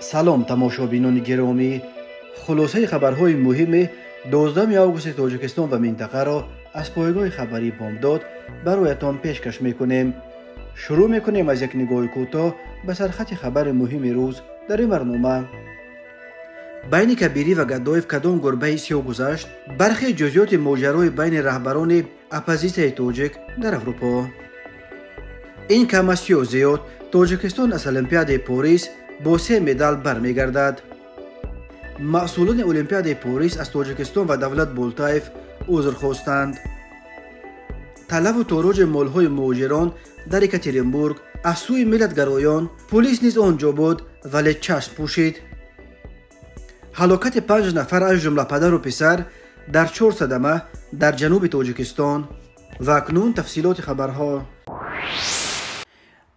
سلام تماشابینان گرامی، خلاصه خبرهای مهم 12 آگوست تاجیکستان و منطقه را از پایگاه خبری بامداد برایتان پیشکش میکنیم. شروع میکنیم از یک نگاه کوتاه به سرخط خبر مهم روز در این برنامه. بین کبیری و گدایف کدام گربه سیاه گذشت؟ برخی جزئیات ماجرای بین رهبران اپوزیسیون تاجیک در اروپا. این کم است یا زیاد، تاجیکستان از المپیاد پاریس با 3 مدال برمیگردد. مسئولان المپیاد پاریس از تاجیکستان و دولت بولتایف عذر خواستند. طلب و تاراج مالهای مهاجران در یکاترینبورگ از سوی ملتگرایان، پلیس نیز آنجا بود ولی چشم پوشید. هلاکت 5 نفر از جمله پدر و پسر در 4 صدمه در جنوب تاجیکستان. و اکنون تفصیلات خبرها.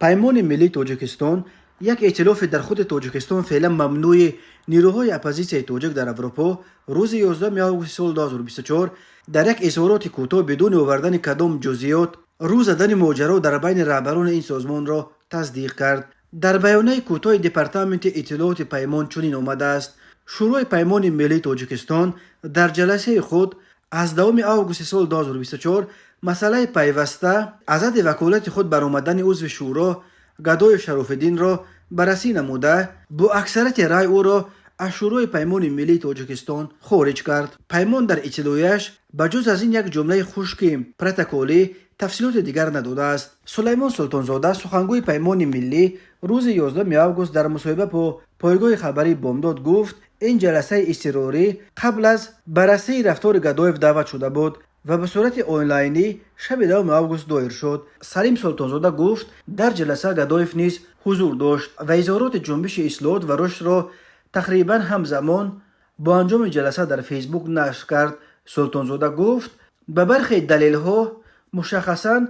پیمان ملی تاجیکستان، یک ائتلاف در خود تاجیکستان فعلا ممنوع نیروهای اپوزیسیون تاجیک در اروپا، روز 11 آگوست سال 2024 در یک اظهارات کوتاه بدون آوردن کدام جزئیات رو زدن ماجرا در بین رهبران این سازمان را تصدیق کرد. در بیانیه کوتاه دپارتمنت اطلاعات پیمان چنین آمده است: شروع پیمان ملی تاجیکستان در جلسه خود از 2 آگوست سال 2024 مسئله پیوسته عدد وکالت خود برآمدن عضو شورا گدای شراف‌الدین را بررسی نموده با اکثریت رای او را از شروع پیمان ملی تاجیکستان خارج کرد. پیمان در اطلاعیه‌اش بجز از این یک جمله خشک پروتکلی تفصیلات دیگر نداده است. سلیمان سلطانزاده، سخنگوی پیمان ملی، روز 11 آگوست در مصاحبه با پایگاه خبری بامداد گفت این جلسه اضطراری قبل از بررسی رفتار گدایف دعوت شده بود و به صورت آنلاینی شب 2 آگوست دایر شد. سلیم سلطانزاده گفت در جلسه گدایف نیز حضور داشت و اظهارات جنبش اصلاحات و رشد را تقریبا همزمان با انجام جلسه در فیسبوک نشر کرد. سلطانزاده گفت به برخی دلیل‌ها مشخصاً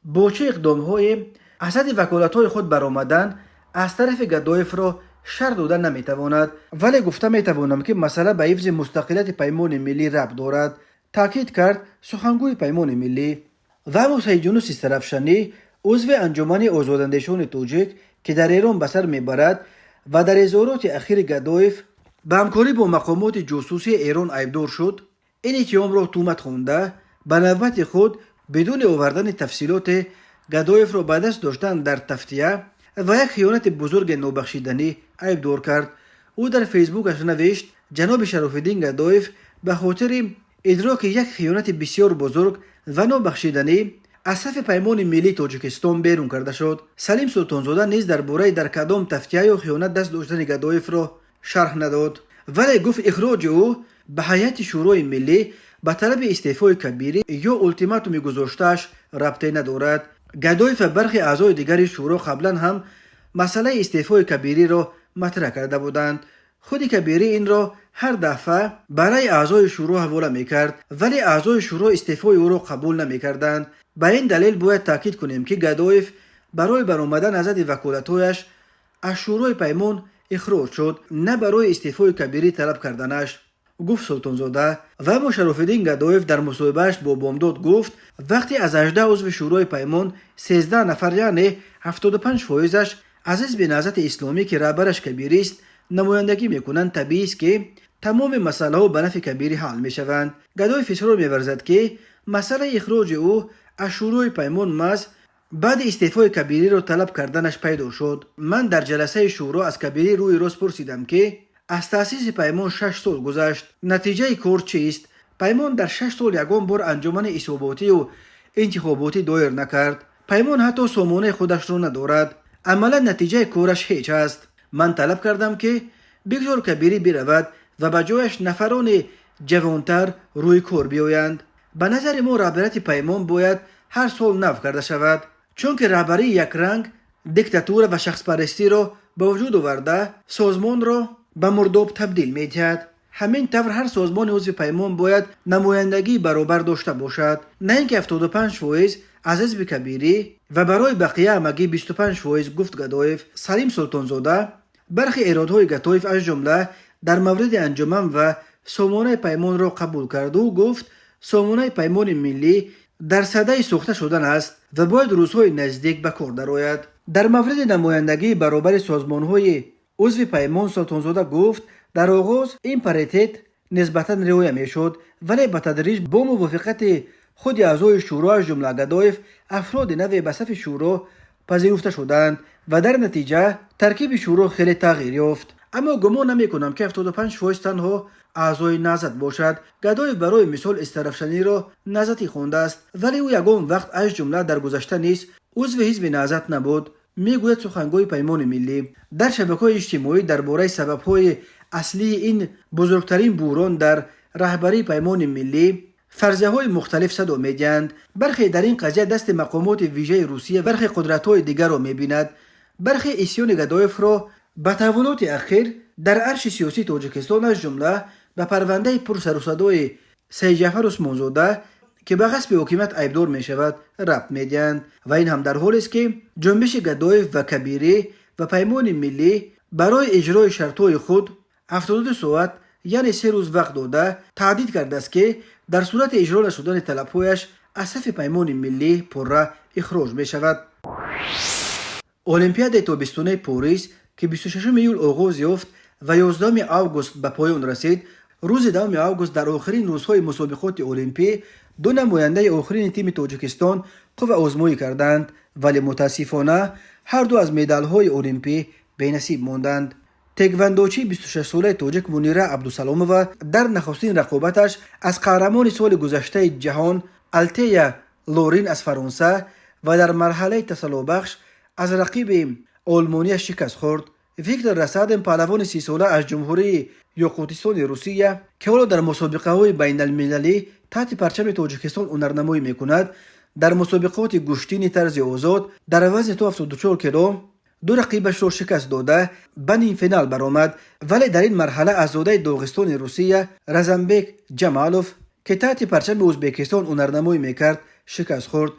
با چه اقدام‌های عدد وکالت‌های خود برآمدن از طرف گدایف را شرط دادن نمی‌تواند، ولی گفته می‌توانم که مسئله به حفظ مستقلیت پیمان ملی ربط دارد، تاکید کرد سخنگوی پیمان ملی. و موسی یونس استرافشانی، عضو انجمن آزاداندیشان تاجیک که در ایران به سر میبرد و در اظهارات اخیر گدایف به همکاری با مقامات جاسوسی ایران عیبدار شد، این اتهام را تهمت خوانده به نوبت خود بدون آوردن تفصیلات گدایف را به دست داشتن در تفتیه و یک خیانت بزرگ نابخشیدنی عیبدار کرد. او در فیسبوکش نوشت جناب شراف‌الدین گدایف به خاطر ادراک یک خیانت بسیار بزرگ و نابخشیدنی از صف پیمان ملی تاجیکستان بیرون کرده شد. سلیم سلطانزاده نیز درباره در کدام تفتیه یا خیانت دست داشتن گدایف را شرح نداد، ولی گفت اخراج او به هیئت شورای ملی به طلب استعفای کبیری یا التیماتوم گذاشته‌اش ربطی ندارد. گدایف و برخی اعضای دیگر شورا قبلا هم مسئله استعفای کبیری را مطرح کرده بودند. خود کبیری این را هر دفعه برای اعضای شورا حواله میکرد، ولی اعضای شورا استعفای او را قبول نمیکردند. به این دلیل باید تاکید کنیم که گدایف برای برآمدن عدد وکالت‌هایش از شورای پیمان اخراج شد، نه برای استعفای کبیری طلب کردنش، گفت سلطانزاده. و با شراف‌الدین گدایف در مصاحبهش با بامداد گفت وقتی از 18 عضو شورای پیمان 13 نفر یعنی 75% از حزب نهضت اسلامی که رهبرش کبیری است نمایندگی میکنند، طبیعی است که تمام مسئله ها به نفع کبیری حل میشوند. گدایف اصرار می‌ورزد که مسئله اخراج او از شورای پیمان محض بعد استعفای کبیری را طلب کردنش پیدا شد. من در جلسه شورا از کبیری روی راست پرسیدم که از تأسیس پیمان 6 سال گذشت، نتیجه کار چیست؟ پیمان در 6 سال یگان بار انجمن حساباتی و انتخاباتی دایر نکرد. پیمان حتی سامانه خودش را ندارد. عملا نتیجه کارش هیچ است. من طلب کردم که بگذار کبیری برود و به جایش نفران جوانتر روی کار بیایند. به نظر ما رهبریت پیمان باید هر سال نو کرده شود، چون که رهبری یک رنگ دیکتاتور و شخص پرستی را به وجود آورده سازمان را به مرداب تبدیل می دهد. همین طور هر سازمان عضو پیمان باید نمایندگی برابر داشته باشد، نه اینکه 75% از حزب کبیری و برای بقیه همگی 25%، گفت گدایف. سلیم سلطانزاده برخی ایرادهای گدایف از جمله در مورد انجمن و سامانه پیمان را قبول کرد و گفت سامانه پیمان ملی در صدای سوخته شدن است و باید روزهای نزدیک به کار درآید. در مورد نمایندگی برابر سازمان‌های عضو پیمان سلطانزاده گفت در آغاز این پاریته نسبتا رعایت میشد، ولی به تدریج با موافقت خود اعضای شورا از جمله گدایف افراد نوی به صف شورا پذیرفته شدند و در نتیجه ترکیب شورا خیلی تغییر یافت. اما گمان نمیکنم که 75% تنها اعضای نهضت باشد. گدایف برای مثال استرافشنی را نهضتی خوانده است، ولی او یگان وقت از جمله در گذشته نیز عضو حزب نهضت نبود. میگوید سخنگوی پیمان ملی در شبکه‌های اجتماعی درباره سبب‌های اصلی این بزرگترین بحران در رهبری پیمان ملی فرضیه‌های مختلف صدا می‌دهند. برخی در این قضیه دست مقامات ویژه روسیه، برخی قدرت‌های دیگر را می‌بیند. برخی اسیان گدایف را به تحولات اخیر در عرش سیاسی تاجیکستان از جمله به پرونده پر سر و صدای سید جعفر عثمانزاده که به غصب حکومت عیبدار می شود ربط می دهند و این هم در حالی است که جنبش گدایف و کبیره و پیمان ملی برای اجرای شرطهای خود 72 ساعت یعنی 3 روز وقت داده تهدید کرده است که در صورت اجرا نشدن طلب‌هایش از صف پیمان ملی پرره اخراج می شود. المپیاد تابستانی پاریس که 26 ایول آغاز یافت و 11 آگوست به پایان رسید، روز 2 آگوست در آخرین روزهای مسابقات المپی دو نماینده آخرین تیم تاجیکستان قوه آزمایی کردند، ولی متاسفانه هر دو از مدال‌های المپی بی‌نصیب ماندند. تکواندوچی 26 ساله تاجیک منیره عبدالسلامووا در نخستین رقابتش از قهرمان سال گذشته جهان التیا لورین از فرانسه و در مرحله تسلابخش از رقیب آلمانی شکست خورد. ویکتور رسادن پهلوان 30 ساله از جمهوری یاقوتستان روسیه که حالا در مسابقه های بین المللی تحت پرچم تاجیکستان هنرنمایی میکند، در مسابقات گشتین طرز آزاد در وزن تا 74 کیلو دو رقیبش را شکست داده به نیم فینال برآمد، ولی در این مرحله از زاده داغستان روسیه رزنبک جمالوف که تحت پرچم ازبکستان هنرنمایی میکرد شکست خورد.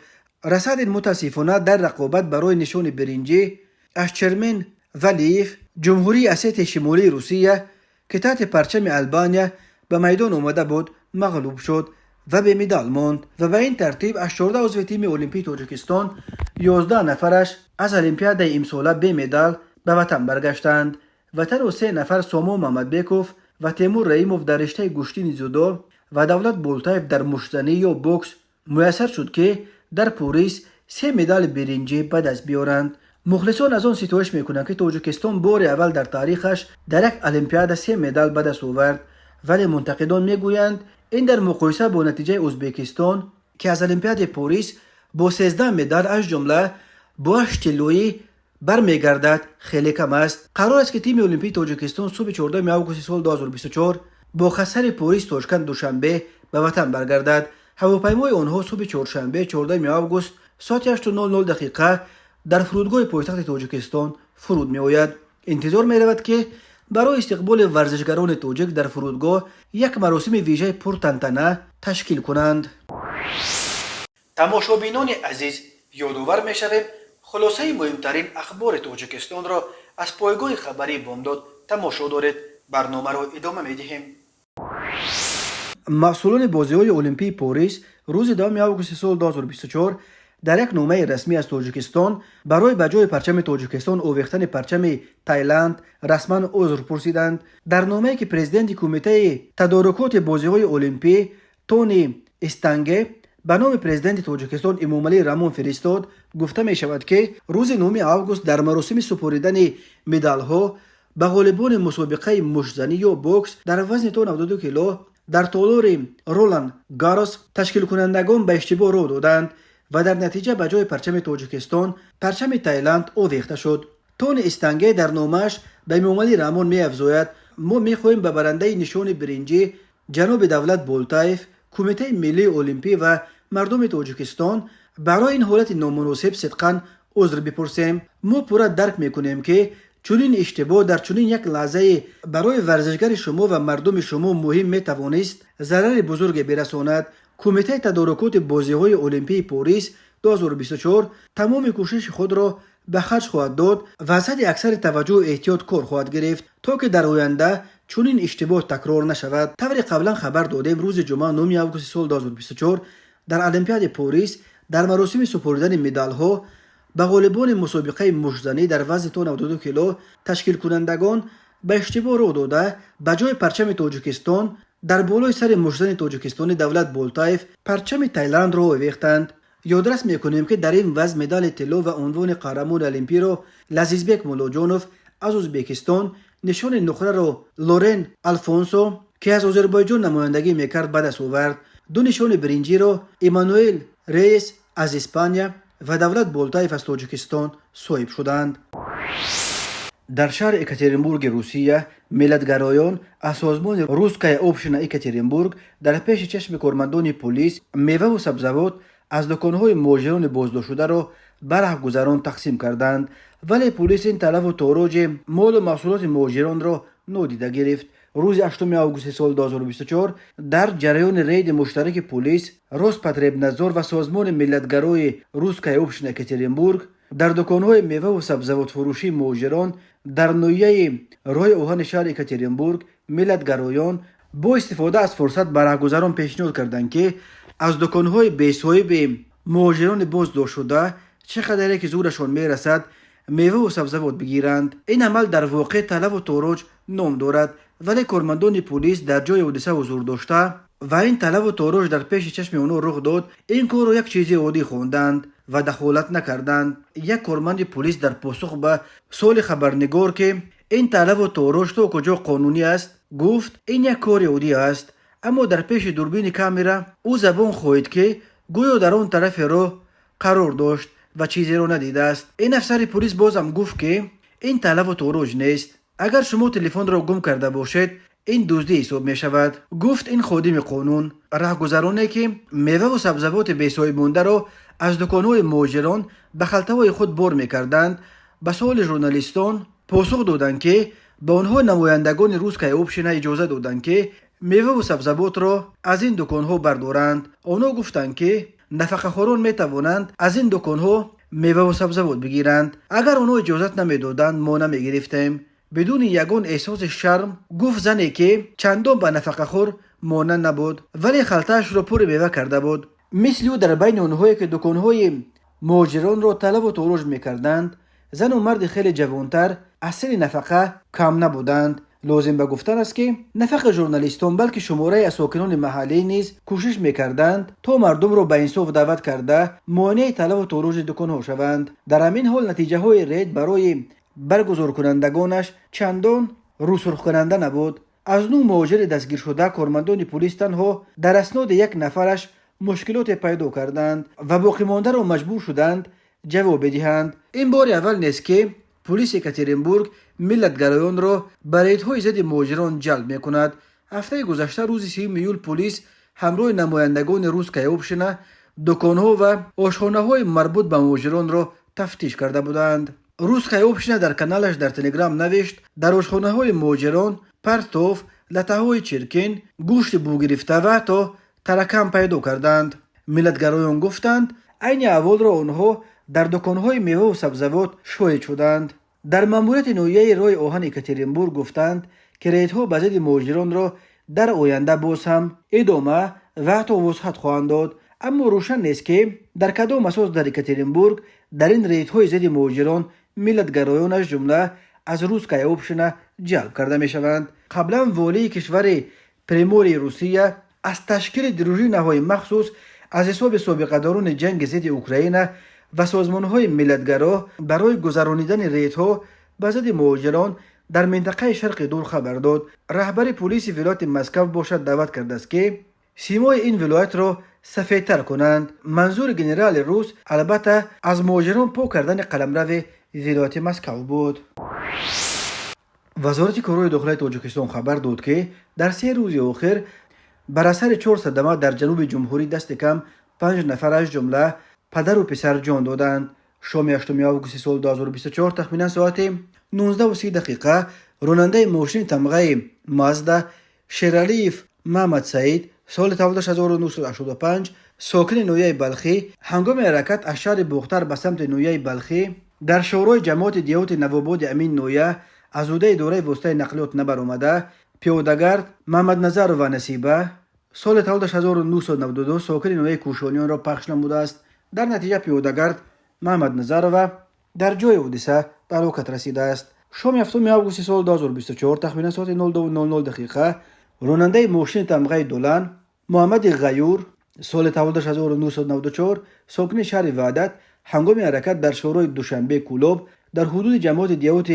رسادن متاسفانه در رقابت برای نشان برنجی از چرمن ولیف جمهوری اسیت شمالی روسیه که تحت پرچم البانیا به میدان آمده بود مغلوب شد و به مدال ماند و به این ترتیب از 14 عضو تیم المپی تاجیکستان 11 نفرش از المپیاد امساله به مدال به وطن برگشتند و تنها 3 نفر سامان محمدبکوف و تیمور رحیموف در رشته گشتین جودو و دولت بولتایف در مشتزنی یا بوکس میسر شد که در پاریس 3 مدال برنجی به دست بیارند. مخلصان از آن ستایش میکنند که تاجیکستان بار اول در تاریخش در یک المپیاد 3 مدال به دست آورد، ولی منتقدان میگویند این در مقایسه با نتیجه ازبکستان که از المپیاد پاریس با 13 مدال از جمله با 8 طلایی برمیگردد خیلی کم است. قرار است که تیم المپی تاجیکستان صبح 14 آگوست سال 2024 با خسر پاریس تاشکند دوشنبه به وطن برگردد. هواپیمای آنها صبح چهارشنبه 14 آگوست ساعت 8:00 در فرودگاه پایتخت تاجیکستان فرود می آید. انتظار می رود که برای استقبال ورزشگران تاجیک در فرودگاه یک مراسم ویژه پرتنطنه تشکیل کنند. تماشابینان عزیز، یادآور می شویم خلاصه مهمترین اخبار تاجیکستان را از پایگاه خبری بامداد تماشا دارید. برنامه را ادامه می دهیم. مسئولان بازی‌های المپی پاریس روز 2 آگوست سال 2024 در یک نامه رسمی از تاجیکستان برای بجای پرچم تاجیکستان آویختن پرچم تایلند رسما عذر پرسیدند. در نامه‌ای که پرزیدنت کمیته تدارکات بازی‌های المپی تونی استانگه به نام پرزیدنت تاجیکستان امامعلی رحمان فرستاد گفته می شود که روز 9 آگوست در مراسم سپردن مدال‌ها به غالبان مسابقه مشتزنی یا بوکس در وزن تا 92 کیلو در تالار رولان گاروس تشکیل کنندگان به اشتباه راه دادند و در نتیجه به جای پرچم تاجیکستان پرچم تایلند آویخته شد. تونی استانگه در نامش به امامعلی رحمان می افزاید ما می خواهیم به برنده نشان برنجی جناب دولت بولتایف، کمیته ملی المپی و مردم تاجیکستان برای این حالت نامناسب صدقاً عذر بپرسیم. ما پورا درک میکنیم که چنین اشتباه در چنین یک لحظه برای ورزشگر شما و مردم شما مهم میتوانست ضرر بزرگ برساند. کمیته تدارکات بازی‌های المپی پاریس 2024 تمام کوشش خود را به خرج خواهد داد و از حد اکثر توجه و احتیاط کار خواهد گرفت تا که در آینده چنین اشتباه تکرار نشود. طوری قبلا خبر دادیم روز جمعه 9 آگوست سال 2024 در المپیاد پاریس در مراسم سپردن مدال‌ها به غالبان مسابقه مشت‌زنی در وزن تا 92 کیلو تشکیل کنندگان به اشتباه رخ داده به جای پرچم تاجیکستان در بالای سر مشت‌زن تاجیکستانی دولت بولتایف پرچم تایلند را آویختند. یادرس میکنیم که در این وزن مدال طلا و عنوان قهرمان المپی را لذیذبک مولاجانوف از ازبکستان، نشان نقره را لورن الفونسو که از آذربایجان نمایندگی میکرد به دست آورد. دو نشان برنجی را ایمانوئل ریس از اسپانیا و دولت بولتایف از تاجیکستان صاحب شدند. در شهر اکاترینبورگ روسیه ملتگرایان از سازمان روسکای اپشن اکاترینبورگ در پیش چشم کارمندان پلیس میوه و سبزیجات از دکانهای مهاجران بازداشت شده را به رهگذران تقسیم کردند، ولی پلیس این تلف و تاراج مال و محصولات مهاجران را نادیده گرفت. روز 8 آگوست سال 2024 در جریان رید مشترک پلیس، روسپاتربنادزور و سازمان ملتگرای روسکای اپشن اکاترینبورگ در دکانهای میوه و سبزیجات فروشی مهاجران در نویه راه اوهان شهر اکاترینبورگ ملتگرایان با استفاده از فرصت به رهگذران پیشنهاد کردند که از دکانهای بی‌صاحب مهاجران بازداشت شده چقدر که زورشان میرسد میوه و سبزیجات بگیرند. این عمل در واقع تلف و تاراج نام دارد، ولی کارمندان پلیس در جای حادثه حضور داشته و این تلف و تاراج در پیش چشم آنها رخ داد این کار را یک چیز عادی خواندند و دخالت نکردند. یک کارمند پلیس در پاسخ به سوال خبرنگار که این تلف و تاراج تا کجا قانونی است گفت این یک کار عادی است، اما در پیش دوربین کامera او زبان خواهید که گویا در آن طرف راه قرار داشت و چیزی را ندیده است. این افسر پلیس باز هم گفت که این تلف و تاراج نیست، اگر شما تلفن را گم کرده باشید این دزدی حساب می شود. گفت این خادم قانون رهگذرانی که میوه و سبزیجات بی‌صاحب مانده را از دکانهای مهاجران به خلطه‌های خود بار می‌کردند به سوال ژورنالیستان پاسخ دادند که به آنها نمایندگان روسکای اپشن اجازه دادند که میوه و سبزیجات را از این دکانها بردارند. آنها گفتند که نفقه‌خواران می‌توانند از این دکانها میوه و سبزیجات بگیرند، اگر آنها اجازه نمی‌دادند ما نمی‌گرفتیم. بدون یگان احساس شرم گفت زنی که چندان به نفقه‌خوار مانند نبود ولی خلطه‌اش را پر میوه کرده بود. مثل او در بین آنهایی که دکانهای مهاجران را طلب و تاراج می‌کردند زن و مرد خیلی جوانتر از سر نفقه کم نبودند. لازم به گفتن است که نفق ژورنالیستان بلکه شماره از ساکنان محلی نیز کوشش می‌کردند تا مردم را به انصاف دعوت کرده مانع طلب و تاراج دکانها شوند. در همین حال نتیجه‌های رید برای برگزار کنندگانش چندان روسرخ کننده نبود. از 9 مهاجر دستگیر شده کارمندان پلیس تنها در اسناد یک نفرش مشکلات پیدا کردند و باقی مانده را مجبور شدند جواب بدهند. این بار اول نیست که پلیس اکاترینبورگ ملتگرایان را به ریدهای ضد مهاجران جلب می‌کند. هفته گذشته روز 3 میول پلیس همراه نمایندگان روسکای اپشن دکان‌ها و آشخانه‌های مربوط به مهاجران را تفتیش کرده بودند. روسکای اپشن در کانالش در تلگرام نوشت در آشخانه‌های مهاجران پرتوف، لطه‌های چرکین، گوشت بو گرفته و تا ترکم پیدا کردند. ملتگرایان گفتند عین احوال را آنها در دکان‌های میوه و سبزیجات شاهد شدند. در ماموریت نویه راه آهن اکاترینبورگ گفتند که ریدها به ضد مهاجران را در آینده باز هم ادامه و حتی وسعت خواهند داد، اما روشن نیست که در کدام اساس در اکاترینبورگ در این ریدهای ضد مهاجران ملتگرایان از جمله از روسکای اپشن جلب کرده می شوند. قبلا والی کشور پریموری روسیه از تشکیل دروژین‌های مخصوص از حساب سابقه‌داران جنگ ضد اوکراین و سازمان‌های ملتگرا برای گذرانیدن ریدها به ضد مهاجران در منطقه شرق دور خبر داد. رهبر پلیس ولایت مسکو باشد دعوت کرده است که سیمای این ولایت را سفیدتر کنند. منظور گنرال روس البته از مهاجران پاک کردن قلمرو ولایت مسکو بود. وزارت کارهای داخلی تاجیکستان خبر داد که در 3 روز اخیر بر اثر 4 صدمه در جنوب جمهوری دست کم 5 نفر از جمله پدر و پسر جان دادند. شام 8 آگوست سال 2024 تخمینا ساعت 19:30 راننده ماشین تمغه مازدا شیرالیف محمد سعید سال تولدش 1985 ساکن نویه بلخی هنگام حرکت از شهر بختر به سمت نویه بلخی در شورای جماعت دیوت نواباد امین نویه از عهده اداره واسطه نقلیات نبرآمده پیاده‌گرد محمد نظر و نصیبه سال تولدش 1992 ساکن نویه کوشانیان را پخش نموده است. در نتیجه پیاده‌گرد محمد نظرова در جای حادثه به هلاکت رسیده است. شام 7 آگوست سال 2024 تقریبا ساعت 02:00 دقیقه راننده ماشین تمغه دولان محمد غیور سال تولدش 1994 ساکن شهر وحدت هنگام حرکت در شورای دوشنبه کلوب در حدود جماعت دیوت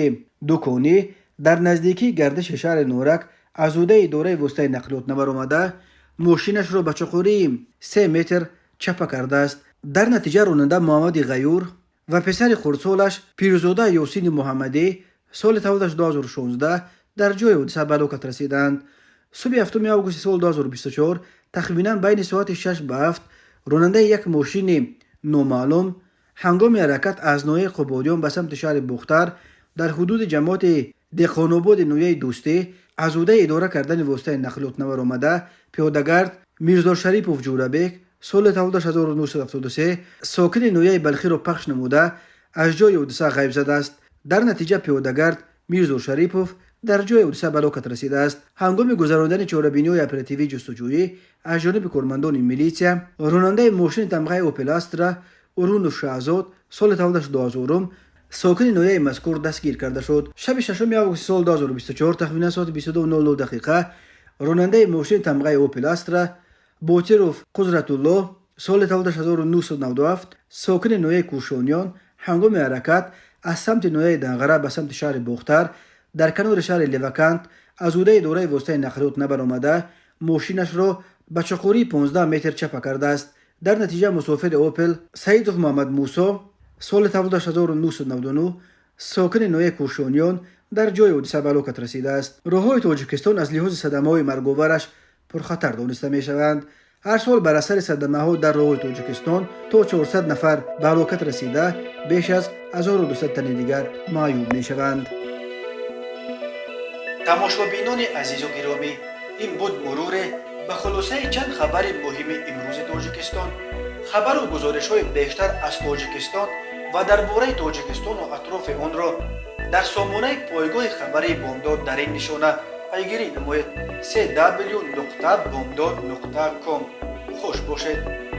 دوکانی در نزدیکی گردش شهر نورک از عهده اداره وسطای نقلیات نبر آمده ماشینش را به چقوری 3 متر چپه کرده است. در نتیجه راننده محمد غیور و پسر خردسالش پیرزاده یاسین محمدی سال تولدش 2016 در جای حادثه به هلاکت رسیدند. صبح 7 آگوست سال 2024 تقریبا بین ساعت 6 به 7 راننده یک ماشین نامعلوم هنگام حرکت از ناحیه قبادیان به سمت شهر بختر در حدود جماعت دهقان‌آباد نویه دوستی از عهده اداره کردن واسطه نقلیات نبر آمده پیاده‌گرد میرزا شریپوف جورابک سال تولدش 1973 ساکن نویه بلخی را پخش نموده از جای حادثه غیب زده است. در نتیجه پیاده‌گرد میرزا شریپوف در جای حادثه به هلاکت رسیده است. هنگام گذراندن چاره‌بینی‌های اپراتیوی جستجویی از جانب کارمندان میلیسیا راننده ماشین تمغه اوپل استرا ارون شهزاد سال تولدش 2000 ساکن نویه مذکور دستگیر کرده شد. شب 6 آگوست سال 2024 تقریبا ساعت 22:00 دقیقه راننده ماشین تمغه اوپل استرا بوتروف قدرت الله سال تولدش 1997 ساکن نویه کوشانیان هنگام حرکت از سمت نویه دنغره به سمت شهر بختر در کنار شهر لیوکانت از عهده اداره وسطای نقلیات نبر آمده ماشینش را به چقوری 15 متر چپه کرده است. در نتیجه مسافر اوپل سعید محمد موسی سال تولدش 1999 ساکن نویه کوشانیان در جای حادثه به هلاکت رسیده است. راههای تاجیکستان از لحاظ صدمه‌های مرگ‌آورش پرخطر دانسته می‌شوند. هر سال بر اثر صدمه‌ها در راههای تاجیکستان تا 400 نفر به هلاکت رسیده بیش از 1200 تن دیگر معیوب می‌شوند. تماشابینان عزیز و گرامی، این بود مرور به خلاصه چند خبر مهم امروز تاجیکستان. خبر و گزارش‌های بیشتر از تاجیکستان و درباره تاجیکستان و اطراف آن را در سامانه پایگاه خبری بامداد در این نشانه پیگیری نمایید: www.bomdad.com. خوش باشید.